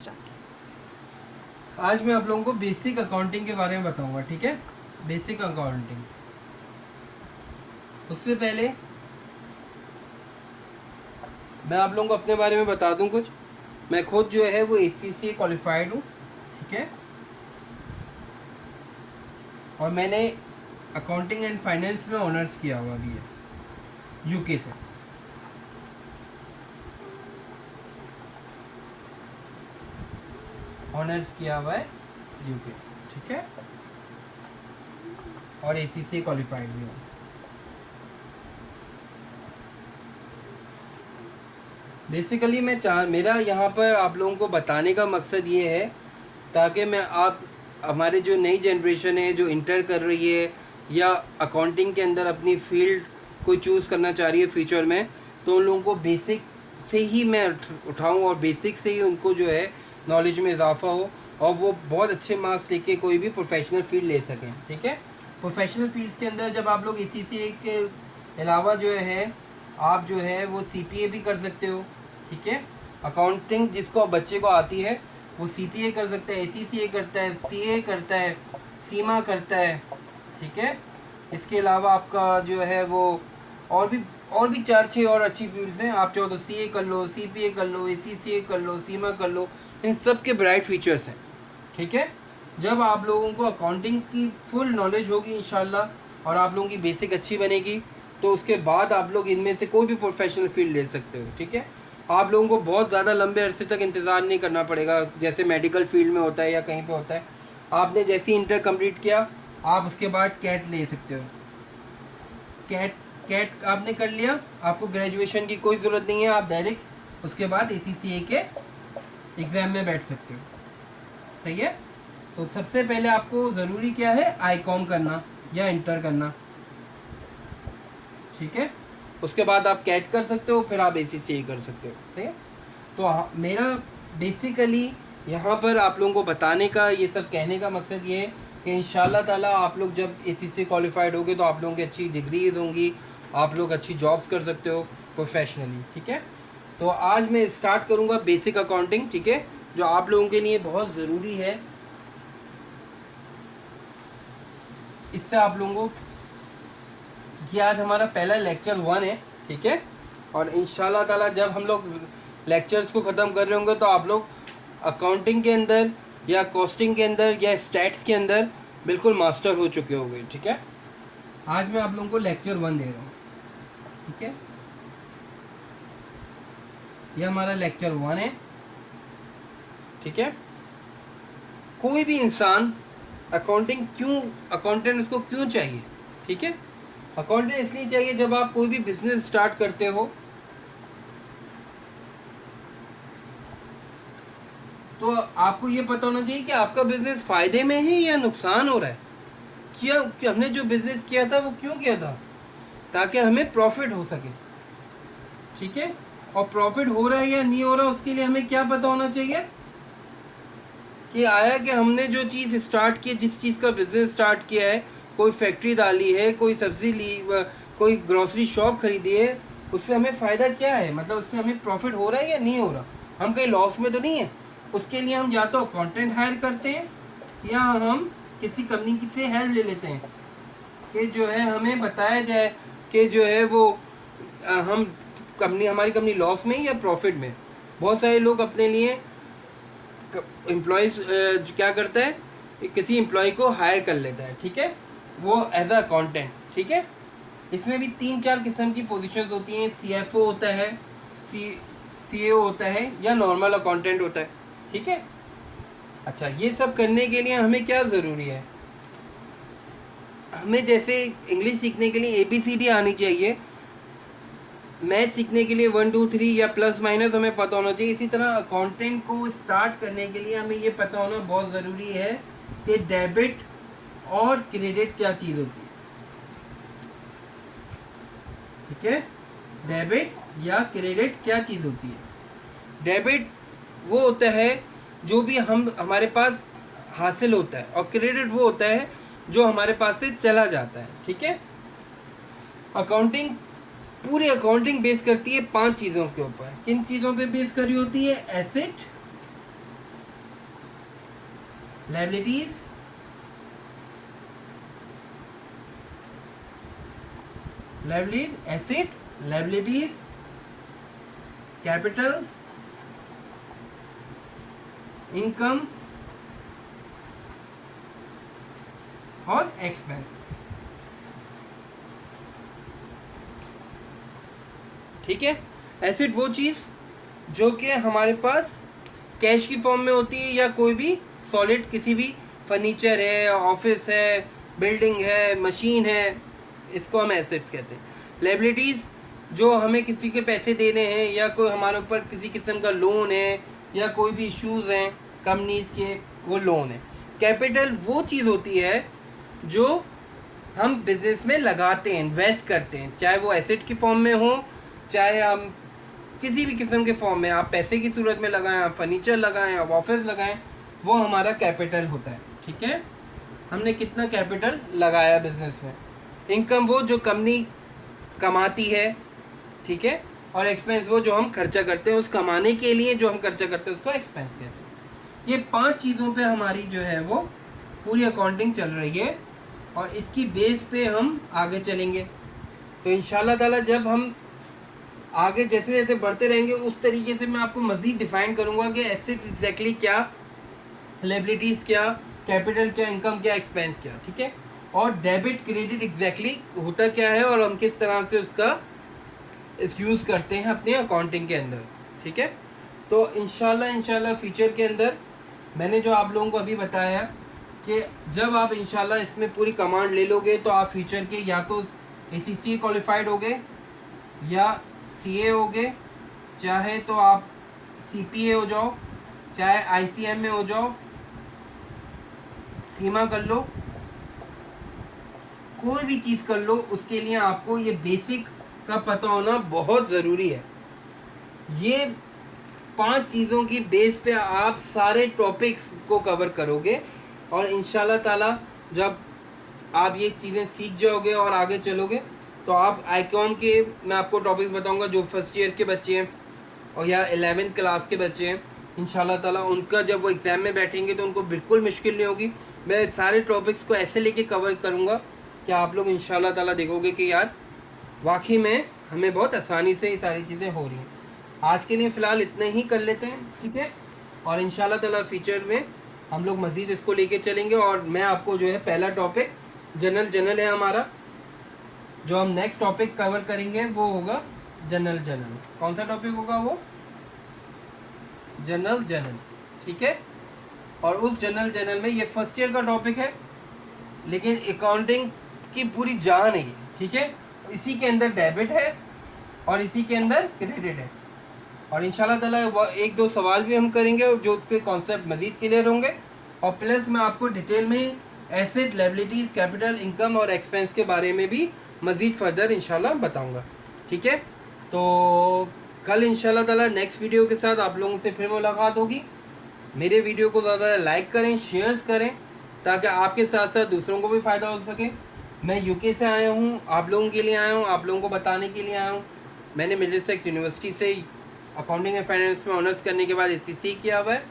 आज मैं आप लोगों को बेसिक अकाउंटिंग के बारे में बताऊंगा, ठीक है। Basic accounting. उससे पहले मैं आप लोगों को अपने बारे में बता दूं कुछ। मैं खुद जो है वो ACCA क्वालिफाइड हूँ, ठीक है। और मैंने अकाउंटिंग एंड फाइनेंस में ऑनर्स किया हुआ भी है UK से। ऑनर्स किया हुआ है UK से, ठीक है। और ACCA क्वालिफाइड भी हूँ। बेसिकली मेरा यहाँ पर आप लोगों को बताने का मकसद ये है ताकि मैं आप हमारे जो नई जनरेशन है जो इंटर कर रही है या अकाउंटिंग के अंदर अपनी फील्ड को चूज़ करना चाह रही है फ्यूचर में, तो उन लोगों को बेसिक से ही मैं उठाऊँ और बेसिक से ही उनको जो है नॉलेज में इजाफा हो और वो बहुत अच्छे मार्क्स लेके कोई भी प्रोफेशनल फील्ड ले सकें, ठीक है। प्रोफेशनल फील्ड्स के अंदर जब आप लोग ACCA के अलावा जो है आप जो है वो CPA भी कर सकते हो, ठीक है। अकाउंटिंग जिसको बच्चे को आती है वो CPA कर सकता है, ACCA करता है, CA करता है, सीमा करता है, ठीक है। इसके अलावा आपका जो है वो और भी 4-6 और अच्छी फील्ड्स हैं। आप चाहो तो CA कर लो, CPA कर लो, ACCA कर लो, सीमा कर लो। इन सब के ब्राइट फीचर्स हैं, ठीक है। जब आप लोगों को अकाउंटिंग की फुल नॉलेज होगी इंशाल्लाह और आप लोगों की बेसिक अच्छी बनेगी तो उसके बाद आप लोग इनमें से कोई भी प्रोफेशनल फील्ड ले सकते हो, ठीक है। आप लोगों को बहुत ज़्यादा लंबे अरसे तक इंतज़ार नहीं करना पड़ेगा जैसे मेडिकल फील्ड में होता है या कहीं पे होता है। आपने जैसे ही इंटर कंप्लीट किया आप उसके बाद कैट ले सकते हो। कैट कैट आपने कर लिया, आपको ग्रेजुएशन की कोई ज़रूरत नहीं है, आप डायरेक्ट उसके बाद ACCA के एग्ज़ाम में बैठ सकते हो, सही है। तो सबसे पहले आपको ज़रूरी क्या है, ICOM करना या इंटर करना, ठीक है। उसके बाद आप कैट कर सकते हो, फिर आप ACCA कर सकते हो, सही है। तो मेरा बेसिकली यहाँ पर आप लोगों को बताने का ये सब कहने का मकसद ये है कि इंशाल्लाह ताला आप लोग जब ACCA क्वालिफाइड होगे तो आप लोगों की अच्छी डिग्रीज होंगी, आप लोग अच्छी जॉब्स कर सकते हो प्रोफेशनली, ठीक है। तो आज मैं स्टार्ट करूँगा बेसिक अकाउंटिंग, ठीक है, जो आप लोगों के लिए बहुत ज़रूरी है। इससे आप लोगों को ये आज हमारा पहला लेक्चर 1 है, ठीक है। और इंशाल्लाह ताला जब हम लोग लेक्चर्स को ख़त्म कर रहे होंगे तो आप लोग अकाउंटिंग के अंदर या कॉस्टिंग के अंदर या स्टैट्स के अंदर बिल्कुल मास्टर हो चुके होंगे, ठीक है। आज मैं आप लोगों को लेक्चर 1 दे रहा हूँ, ठीक है। ये हमारा लेक्चर 1 है, ठीक है। कोई भी इंसान अकाउंटेंट उसको क्यों चाहिए, ठीक है। अकाउंटेंट इसलिए चाहिए जब आप कोई भी बिजनेस स्टार्ट करते हो तो आपको ये पता होना चाहिए कि आपका बिजनेस फायदे में है या नुकसान हो रहा है। कि हमने जो बिजनेस किया था वो क्यों किया था, ताकि हमें प्रॉफिट हो सके, ठीक है। और प्रॉफिट हो रहा है या नहीं हो रहा उसके लिए हमें क्या पता होना चाहिए कि आया कि हमने जो चीज़ स्टार्ट की, जिस चीज़ का बिजनेस स्टार्ट किया है, कोई फैक्ट्री डाली है, कोई सब्जी ली, कोई ग्रोसरी शॉप खरीदी है, उससे हमें फ़ायदा क्या है, मतलब उससे हमें प्रॉफिट हो रहा है या नहीं हो रहा, हम कहीं लॉस में तो नहीं है। उसके लिए हम या तो अकाउंटेंट हायर करते हैं या हम किसी कंपनी से हेल्प ले लेते हैं कि जो है हमें बताया जाए कि जो है वो हमारी कंपनी लॉस में या प्रॉफिट में। बहुत सारे लोग अपने लिए एम्प्लॉयज़ क्या करता है, किसी एम्प्लॉय को हायर कर लेता है, ठीक है, वो एज अ अकाउंटेंट, ठीक है। इसमें भी 3-4 किस्म की पोजीशंस होती हैं। CFO होता है, CAO होता है या नॉर्मल अकाउंटेंट होता है, ठीक है। अच्छा, ये सब करने के लिए हमें क्या ज़रूरी है, हमें जैसे इंग्लिश सीखने के लिए ABCD आनी चाहिए, मैथ सीखने के लिए 1 2 3 या प्लस माइनस हमें पता होना चाहिए। इसी तरह अकाउंटिंग को स्टार्ट करने के लिए हमें ये पता होना बहुत ज़रूरी है कि डेबिट और क्रेडिट क्या चीज़ होती है, ठीक है। डेबिट या क्रेडिट क्या चीज़ होती है। डेबिट वो होता है जो भी हमारे पास हासिल होता है और क्रेडिट वो होता है जो हमारे पास से चला जाता है, ठीक है। पूरी अकाउंटिंग बेस करती है 5 चीज़ों के ऊपर। किन चीज़ों पे बेस करी होती है, asset, liabilities, liability asset, liabilities, capital, income और एक्सपेंस। ठीक है, एसेट वो चीज जो कि हमारे पास कैश की फॉर्म में होती है या कोई भी सॉलिड, किसी भी फर्नीचर है, ऑफिस है, बिल्डिंग है, मशीन है, इसको हम एसेट्स कहते हैं। लायबिलिटीज जो हमें किसी के पैसे देने हैं या कोई हमारे ऊपर किसी किस्म का लोन है या कोई भी इश्यूज हैं कंपनीज के, वो लोन है। कैपिटल वो चीज़ होती है जो हम बिजनेस में लगाते हैं, इन्वेस्ट करते हैं, चाहे वो एसेट की फॉर्म में हो, चाहे हम किसी भी किस्म के फॉर्म में, आप पैसे की सूरत में लगाएं, आप फर्नीचर लगाएं, आप ऑफिस लगाएं, वो हमारा कैपिटल होता है। ठीक है, हमने कितना कैपिटल लगाया बिजनेस में। इनकम वो जो कंपनी कमाती है, ठीक है, और एक्सपेंस वो जो हम खर्चा करते हैं, उस कमाने के लिए जो हम खर्चा करते हैं उसको एक्सपेंस कहते हैं। ये 5 चीज़ों पे हमारी जो है वो पूरी अकाउंटिंग चल रही है और इसकी बेस पे हम आगे चलेंगे। तो इंशाल्लाह ताला जब हम आगे जैसे जैसे बढ़ते रहेंगे उस तरीके से मैं आपको मज़ीद डिफाइन करूँगा कि एसेट्स एग्जैक्टली क्या, लायबिलिटीज़ क्या, कैपिटल क्या, इनकम क्या, एक्सपेंस क्या। ठीक है, और डेबिट क्रेडिट एग्जैक्टली होता क्या है और हम किस तरह से उसका यूज़ करते हैं अपने अकाउंटिंग के अंदर। ठीक है, तो इंशाल्लाह फ्यूचर के अंदर मैंने जो आप लोगों को अभी बताया कि जब आप इंशाल्लाह इसमें पूरी कमांड ले लोगे तो आप फ्यूचर के या तो ACCA क्वालिफाइड होगे या CA होगे, चाहे तो आप CPA हो जाओ, चाहे ICM में हो जाओ, सीमा कर लो, कोई भी चीज़ कर लो, उसके लिए आपको ये बेसिक का पता होना बहुत ज़रूरी है। ये 5 चीज़ों की बेस पे आप सारे टॉपिक्स को कवर करोगे और इंशाल्लाह ताला जब आप ये चीज़ें सीख जाओगे और आगे चलोगे तो आप आईकॉम के, मैं आपको टॉपिक्स बताऊंगा जो फर्स्ट ईयर के बच्चे हैं और या 11th क्लास के बच्चे हैं, इंशाल्लाह ताला उनका जब वो एग्ज़ाम में बैठेंगे तो उनको बिल्कुल मुश्किल नहीं होगी। मैं सारे टॉपिक्स को ऐसे लेके कवर करूँगा कि आप लोग इंशाल्लाह ताला देखोगे कि यार वाकई में हमें बहुत आसानी से ये सारी चीज़ें हो रही हैं। आज के लिए फ़िलहाल इतने ही कर लेते हैं, ठीक है, और इंशाल्लाह ताला फ्यूचर में हम लोग मज़ीद इसको लेके चलेंगे। और मैं आपको जो है पहला टॉपिक जनरल है हमारा, जो हम नेक्स्ट टॉपिक कवर करेंगे वो होगा जनरल। कौन सा टॉपिक होगा वो? जनरल। ठीक है, और उस जनरल में ये फर्स्ट ईयर का टॉपिक है लेकिन अकाउंटिंग की पूरी जान है ये। ठीक है, इसी के अंदर डेबिट है और इसी के अंदर क्रेडिट है और इंशाल्लाह ताला 1-2 सवाल भी हम करेंगे जो उसके कॉन्सेप्ट मज़ीद क्लियर होंगे और प्लस मैं आपको डिटेल में एसेट, लायबिलिटीज़, कैपिटल, इनकम और एक्सपेंस के बारे में भी मज़ीद फर्दर इंशाल्लाह बताऊंगा। ठीक है, तो कल इंशाल्लाह ताला नेक्स्ट वीडियो के साथ आप लोगों से फिर मुलाकात होगी। मेरे वीडियो को ज़्यादा लाइक करें, शेयर्स करें ताकि आपके साथ साथ दूसरों को भी फ़ायदा हो सके। मैं UK से आया हूँ, आप लोगों के लिए आया हूँ, आप लोगों को बताने के लिए आया हूँ। मैंने मिडिलसेक्स यूनिवर्सिटी से अकाउंटिंग एंड फाइनेंस में ऑनर्स करने के बाद ACCA किया हुआ है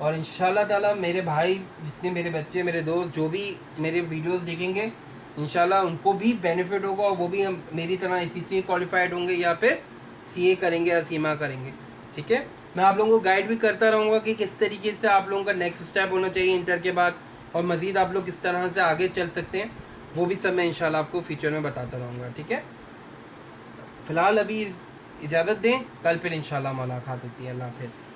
और इंशाल्लाह ताला मेरे भाई, जितने मेरे बच्चे, मेरे दोस्त जो भी मेरे वीडियोस देखेंगे इंशाल्लाह उनको भी बेनिफिट होगा और वो भी हम मेरी तरह ACCA क्वालिफाइड होंगे या फिर CA करेंगे या सीमा करेंगे। ठीक है, मैं आप लोगों को गाइड भी करता रहूँगा कि किस तरीके से आप लोगों का नेक्स्ट स्टेप होना चाहिए इंटर के बाद और मज़ीद आप लोग किस तरह से आगे चल सकते हैं, वो भी सब मैं इंशाल्लाह आपको फ्यूचर में बताता रहूँगा। ठीक है, फ़िलहाल अभी इजाज़त दें, कल फिर इंशाल्लाह मुलाकात होती है। अल्लाह हाफ़िज़।